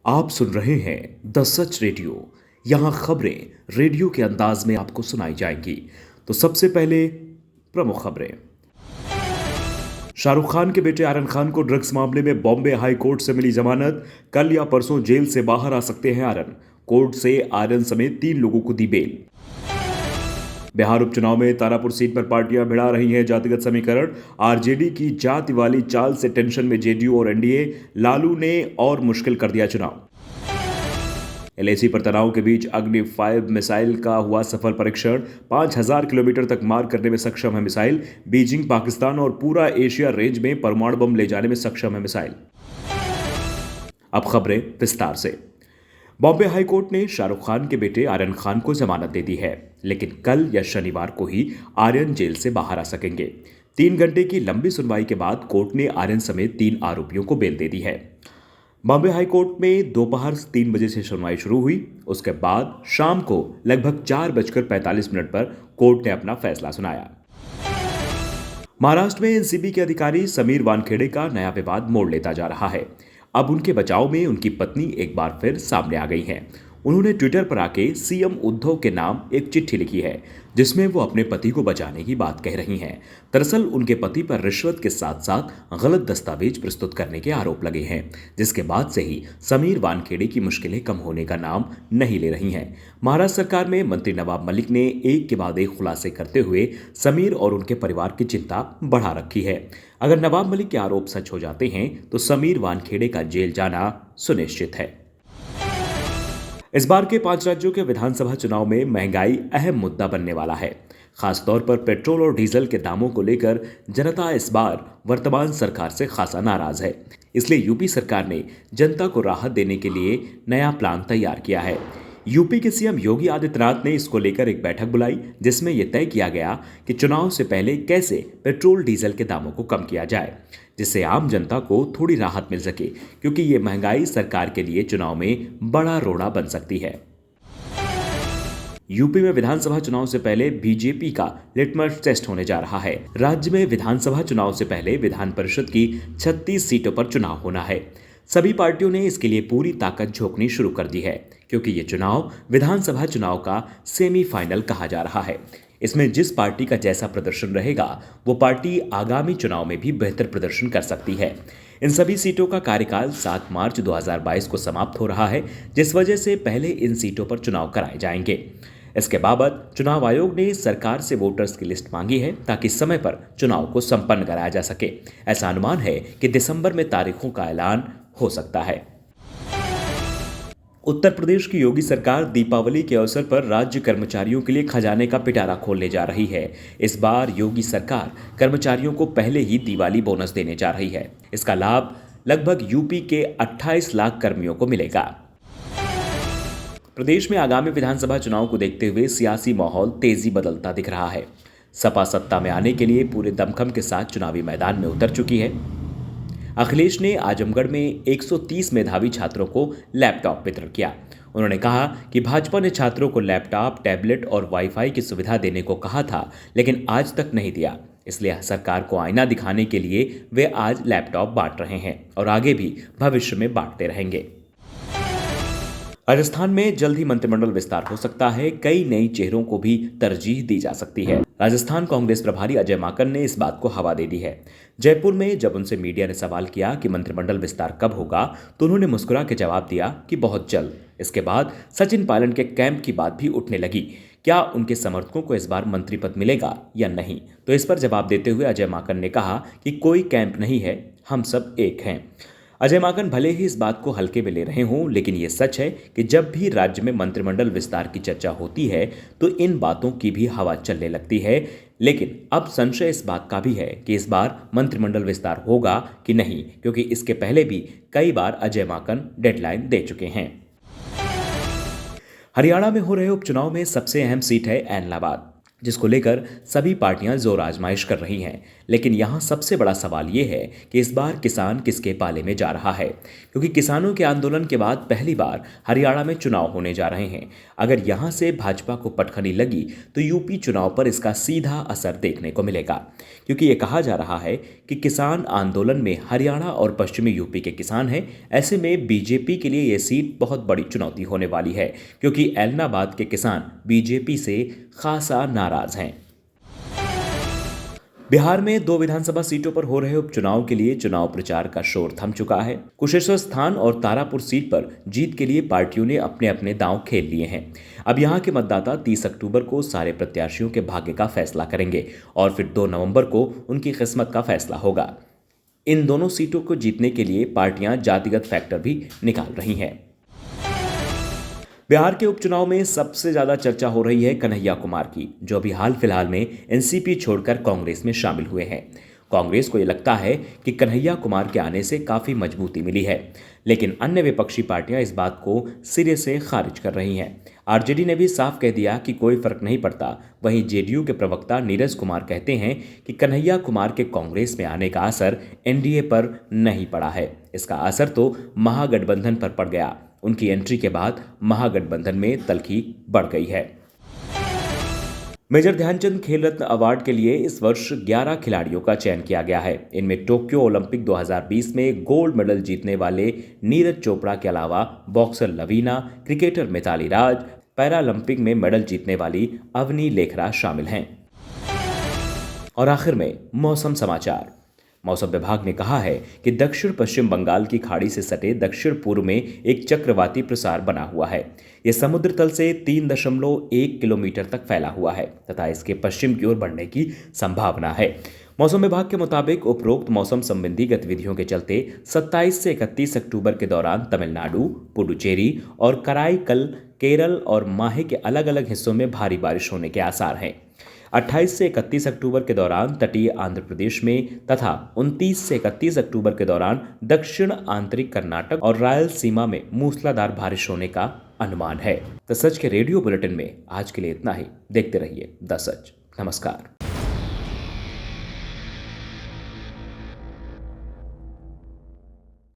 आप सुन रहे हैं द सच रेडियो। यहाँ खबरें रेडियो के अंदाज में आपको सुनाई जाएंगी। तो सबसे पहले प्रमुख खबरें। शाहरुख खान के बेटे आर्यन खान को ड्रग्स मामले में बॉम्बे हाई कोर्ट से मिली जमानत। कल या परसों जेल से बाहर आ सकते हैं आर्यन। कोर्ट से आर्यन समेत 3 लोगों को दी बेल। बिहार उपचुनाव में तारापुर सीट पर पार्टियां भिड़ा रही हैं जातिगत समीकरण। आरजेडी की जाति वाली चाल से टेंशन में जेडीयू और एनडीए। लालू ने और मुश्किल कर दिया चुनाव। एलएसी पर तनाव के बीच अग्नि 5 मिसाइल का हुआ सफल परीक्षण। 5000 किलोमीटर तक मार करने में सक्षम है मिसाइल। बीजिंग पाकिस्तान और पूरा एशिया रेंज में परमाणु बम ले जाने में सक्षम है मिसाइल। अब खबरें विस्तार से। बॉम्बे हाई कोर्ट ने शाहरुख खान के बेटे आर्यन खान को जमानत दे दी है, लेकिन कल या शनिवार को ही आर्यन जेल से बाहर आ सकेंगे। 3 घंटे की लंबी सुनवाई के बाद कोर्ट ने आर्यन समेत 3 आरोपियों को बेल दे दी है। बॉम्बे हाई कोर्ट में दोपहर 3 बजे से सुनवाई शुरू हुई। उसके बाद शाम को लगभग 4:45 पर कोर्ट ने अपना फैसला सुनाया। महाराष्ट्र में एनसीबी के अधिकारी समीर वानखेड़े का नया विवाद मोड़ लेता जा रहा है। अब उनके बचाव में उनकी पत्नी एक बार फिर सामने आ गई हैं। उन्होंने ट्विटर पर आके सीएम उद्धव के नाम एक चिट्ठी लिखी है, जिसमें वो अपने पति को बचाने की बात कह रही हैं। दरअसल उनके पति पर रिश्वत के साथ साथ गलत दस्तावेज प्रस्तुत करने के आरोप लगे हैं, जिसके बाद से ही समीर वानखेड़े की मुश्किलें कम होने का नाम नहीं ले रही हैं। महाराष्ट्र सरकार में मंत्री नवाब मलिक ने एक के बाद एक खुलासे करते हुए समीर और उनके परिवार की चिंता बढ़ा रखी है। अगर नवाब मलिक के आरोप सच हो जाते हैं तो समीर वानखेड़े का जेल जाना सुनिश्चित है। इस बार के 5 राज्यों के विधानसभा चुनाव में महंगाई अहम मुद्दा बनने वाला है। खासतौर पर पेट्रोल और डीजल के दामों को लेकर जनता इस बार वर्तमान सरकार से खासा नाराज है। इसलिए यूपी सरकार ने जनता को राहत देने के लिए नया प्लान तैयार किया है। यूपी के सीएम योगी आदित्यनाथ ने इसको लेकर एक बैठक बुलाई, जिसमें यह तय किया गया कि चुनाव से पहले कैसे पेट्रोल डीजल के दामों को कम किया जाए, जिससे आम जनता को थोड़ी राहत मिल सके, क्योंकि ये महंगाई सरकार के लिए चुनाव में बड़ा रोड़ा बन सकती है। यूपी में विधानसभा चुनाव से पहले बीजेपी का लिटमस टेस्ट होने जा रहा है। राज्य में विधानसभा चुनाव से पहले विधान परिषद की 36 सीटों पर चुनाव होना है। सभी पार्टियों ने इसके लिए पूरी ताकत झोंकनी शुरू कर दी है, क्योंकि ये चुनाव विधानसभा चुनाव का सेमीफाइनल कहा जा रहा है। इसमें जिस पार्टी का जैसा प्रदर्शन रहेगा, वो पार्टी आगामी चुनाव में भी बेहतर प्रदर्शन कर सकती है। इन सभी सीटों का कार्यकाल 7 मार्च 2022 को समाप्त हो रहा है, जिस वजह से पहले इन सीटों पर चुनाव कराए जाएंगे। इसके बाबत चुनाव आयोग ने सरकार से वोटर्स की लिस्ट मांगी है, ताकि समय पर चुनाव को संपन्न कराया जा सके। ऐसा अनुमान है कि दिसंबर में तारीखों का ऐलान हो सकता है। उत्तर प्रदेश की योगी सरकार दीपावली के अवसर पर राज्य कर्मचारियों के लिए खजाने का पिटारा खोलने जा रही है। इस बार योगी सरकार कर्मचारियों को पहले ही दिवाली बोनस देने जा रही है। इसका लाभ लगभग यूपी के 28 लाख कर्मियों को मिलेगा। प्रदेश में आगामी विधानसभा चुनाव को देखते हुए सियासी माहौल तेजी बदलता दिख रहा है। सपा सत्ता में आने के लिए पूरे दमखम के साथ चुनावी मैदान में उतर चुकी है। अखिलेश ने आजमगढ़ में 130 मेधावी छात्रों को लैपटॉप वितरण किया। उन्होंने कहा कि भाजपा ने छात्रों को लैपटॉप, टैबलेट और वाईफाई की सुविधा देने को कहा था, लेकिन आज तक नहीं दिया। इसलिए सरकार को आईना दिखाने के लिए वे आज लैपटॉप बांट रहे हैं और आगे भी भविष्य में बांटते रहेंगे। राजस्थान में जल्द ही मंत्रिमंडल विस्तार हो सकता है। कई नई चेहरों को भी तरजीह दी जा सकती है। राजस्थान कांग्रेस प्रभारी अजय माकन ने इस बात को हवा दे दी है। जयपुर में जब उनसे मीडिया ने सवाल किया कि मंत्रिमंडल विस्तार कब होगा, तो उन्होंने मुस्कुरा के जवाब दिया कि बहुत जल्द। इसके बाद सचिन पायलट के कैंप की बात भी उठने लगी। क्या उनके समर्थकों को इस बार मंत्री पद मिलेगा या नहीं? तो इस पर जवाब देते हुए अजय माकन ने कहा कि कोई कैंप नहीं है, हम सब एक हैं। अजय माकन भले ही इस बात को हल्के में ले रहे हों, लेकिन ये सच है कि जब भी राज्य में मंत्रिमंडल विस्तार की चर्चा होती है तो इन बातों की भी हवा चलने लगती है। लेकिन अब संशय इस बात का भी है कि इस बार मंत्रिमंडल विस्तार होगा कि नहीं, क्योंकि इसके पहले भी कई बार अजय माकन डेडलाइन दे चुके हैं। हरियाणा में हो रहे उपचुनाव में सबसे अहम सीट है ऐलनाबाद। जिसको लेकर सभी पार्टियां जोर आजमाइश कर रही हैं। लेकिन यहां सबसे बड़ा सवाल ये है कि इस बार किसान किसके पाले में जा रहा है, क्योंकि किसानों के आंदोलन के बाद पहली बार हरियाणा में चुनाव होने जा रहे हैं। अगर यहां से भाजपा को पटखनी लगी तो यूपी चुनाव पर इसका सीधा असर देखने को मिलेगा, क्योंकि ये कहा जा रहा है कि किसान आंदोलन में हरियाणा और पश्चिमी यूपी के किसान हैं। ऐसे में बीजेपी के लिए ये सीट बहुत बड़ी चुनौती होने वाली है, क्योंकि ऐलनाबाद के किसान बीजेपी से खासा नाराज हैं। बिहार में 2 विधानसभा सीटों पर हो रहे उपचुनाव के लिए चुनाव प्रचार का शोर थम चुका है। कुशेश्वर स्थान और तारापुर सीट पर जीत के लिए पार्टियों ने अपने अपने दांव खेल लिए हैं। अब यहां के मतदाता 30 अक्टूबर को सारे प्रत्याशियों के भाग्य का फैसला करेंगे और फिर 2 नवंबर को उनकी किस्मत का फैसला होगा। इन दोनों सीटों को जीतने के लिए पार्टियां जातिगत फैक्टर भी निकाल रही हैं। बिहार के उपचुनाव में सबसे ज्यादा चर्चा हो रही है कन्हैया कुमार की, जो अभी हाल फिलहाल में एनसीपी छोड़कर कांग्रेस में शामिल हुए हैं। कांग्रेस को यह लगता है कि कन्हैया कुमार के आने से काफी मजबूती मिली है, लेकिन अन्य विपक्षी पार्टियां इस बात को सिरे से खारिज कर रही हैं। आरजेडी ने भी साफ कह दिया कि कोई फर्क नहीं पड़ता। वहीं जेडीयू के प्रवक्ता नीरज कुमार कहते हैं कि कन्हैया कुमार के कांग्रेस में आने का असर एनडीए पर नहीं पड़ा है, इसका असर तो महागठबंधन पर पड़ गया। उनकी एंट्री के बाद महागठबंधन में तल्खी बढ़ गई है। मेजर ध्यानचंद खेल रत्न अवार्ड के लिए इस वर्ष 11 खिलाड़ियों का चयन किया गया है। इनमें टोक्यो ओलंपिक 2020 में गोल्ड मेडल जीतने वाले नीरज चोपड़ा के अलावा बॉक्सर लवीना, क्रिकेटर मिताली राज, पैरालंपिक में मेडल जीतने वाली अवनी लेखरा शामिल हैं। और आखिर में मौसम समाचार। मौसम विभाग ने कहा है कि दक्षिण पश्चिम बंगाल की खाड़ी से सटे दक्षिण पूर्व में एक चक्रवाती प्रसार बना हुआ है। यह समुद्र तल से 3.1 किलोमीटर तक फैला हुआ है तथा इसके पश्चिम की ओर बढ़ने की संभावना है। मौसम विभाग के मुताबिक उपरोक्त मौसम संबंधी गतिविधियों के चलते 27 से 31 अक्टूबर के दौरान तमिलनाडु, पुडुचेरी और कराईकल, केरल और माहे के अलग अलग हिस्सों में भारी बारिश होने के आसार हैं। 28 से 31 अक्टूबर के दौरान तटीय आंध्र प्रदेश में तथा 29 से 31 अक्टूबर के दौरान दक्षिण आंतरिक कर्नाटक और रायलसीमा में मूसलाधार बारिश होने का अनुमान है। द सच के रेडियो बुलेटिन में आज के लिए इतना ही। देखते रहिए द सच। नमस्कार।